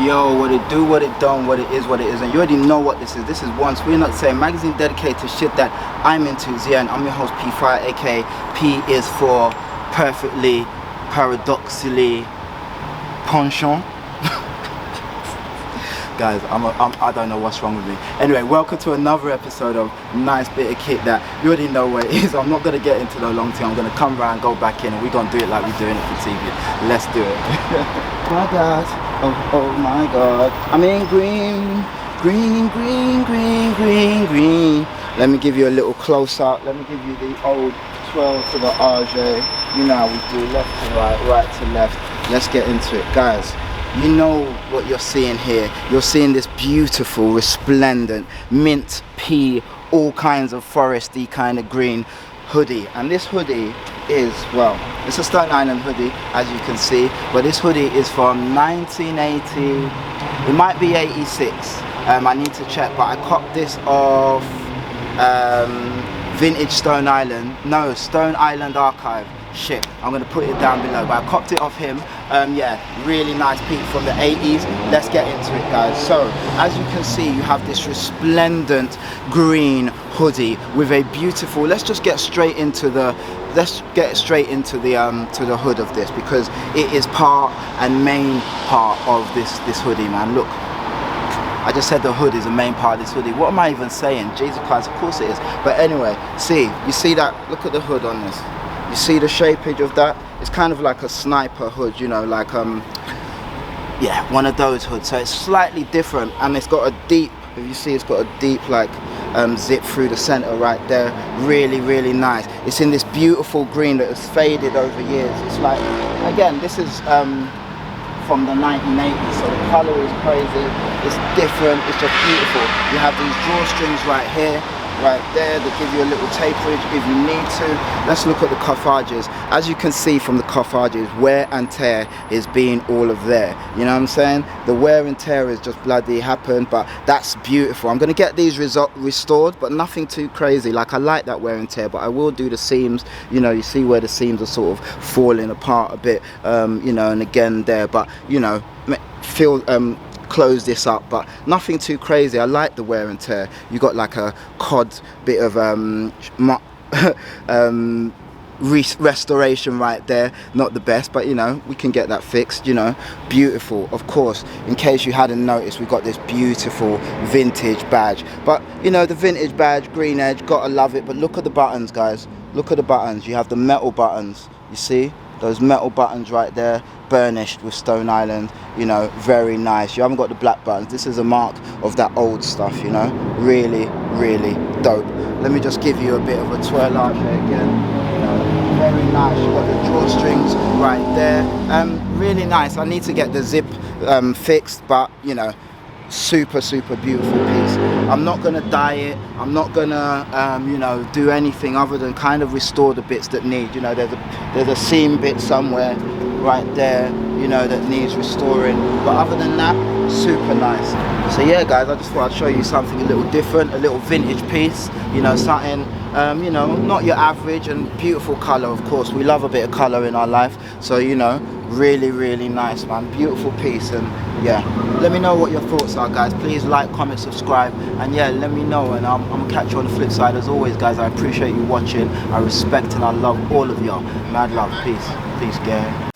Yo, what it do, what it don't, what it is, what it isn't. You already know what this is. This is Once We're Not Saying, magazine dedicated to shit that I'm into. Yeah, and I'm your host P Fire, aka P is for perfectly, paradoxically, penchant. Guys, I don't know what's wrong with me. Anyway, welcome to another episode of Nice Bit of Kit that you already know what it is. I'm not going to get into the long term. I'm going to come around, go back in, and we're going to do it like we're doing it for TV. Let's do it. My God. Oh my God. I'm in green. Green, green, green, green, green. Let me give you a little close up. Let me give you the old 12 to the RJ. You know how we do, left to right, right to left. Let's get into it, guys. You know what you're seeing here. You're seeing this beautiful, resplendent, mint pea, all kinds of foresty kind of green hoodie. And this hoodie is, well, it's a Stone Island hoodie, as you can see. But this hoodie is from 1980, it might be 86. I need to check, but I copped this off Vintage Stone Island. No, Stone Island Archive. Shit, I'm gonna put it down below, but I copped it off him. Yeah, really nice piece from the 80s. Let's get into it, guys. So as you can see, you have this resplendent green hoodie with a beautiful, let's get straight into the to the hood of this, because it is part and main part of this hoodie, man. Look, I just said the hood is the main part of this hoodie. What am I even saying? Jesus Christ, of course it is. But anyway, you see that? Look at the hood on this. You see the shapage of that? It's kind of like a sniper hood, you know, like yeah, one of those hoods. So it's slightly different, and it's got a deep, if you see, it's got a deep like zip through the center right there. Really, really nice. It's in this beautiful green that has faded over years. It's like, again, this is from the 1980s, so the color is crazy. It's different. It's just beautiful. You have these drawstrings right here, right there, that give you a little taperage if you need to. Let's look at the coffages. As you can see from the coffages, wear and tear is being all of there. You know what I'm saying? The wear and tear is just bloody happened, but that's beautiful. I'm gonna get these restored, but nothing too crazy. Like, I like that wear and tear, but I will do the seams. You know, you see where the seams are sort of falling apart a bit, you know, and again there, but you know, close this up, but nothing too crazy. I like the wear and tear. You got like a cod bit of restoration right there. Not the best, but you know, we can get that fixed. You know, beautiful. Of course, in case you hadn't noticed, we got this beautiful vintage badge. But you know, the vintage badge, green edge, gotta love it. But look at the buttons, guys. Look at the buttons. You have the metal buttons. You see those metal buttons right there, burnished with Stone Island. You know, very nice. You haven't got the black buttons. This is a mark of that old stuff, you know. Really, really dope. Let me just give you a bit of a twirl out here again. You know, very nice. You got the drawstrings right there. Really nice. I need to get the zip fixed, but you know, super beautiful piece. I'm not gonna dye it. I'm not gonna you know, do anything other than kind of restore the bits that need. You know, there's a seam bit somewhere right there, you know, that needs restoring, but other than that, super nice. So yeah, guys, I just thought I'd show you something a little different, a little vintage piece, you know, something you know, not your average, and beautiful color. Of course, we love a bit of color in our life, so you know, really nice, man. Beautiful piece. And yeah, let me know what your thoughts are, guys. Please like, comment, subscribe, and yeah, let me know, and I'm gonna catch you on the flip side. As always, guys, I appreciate you watching. I respect and I love all of y'all. Mad love. Peace, gang.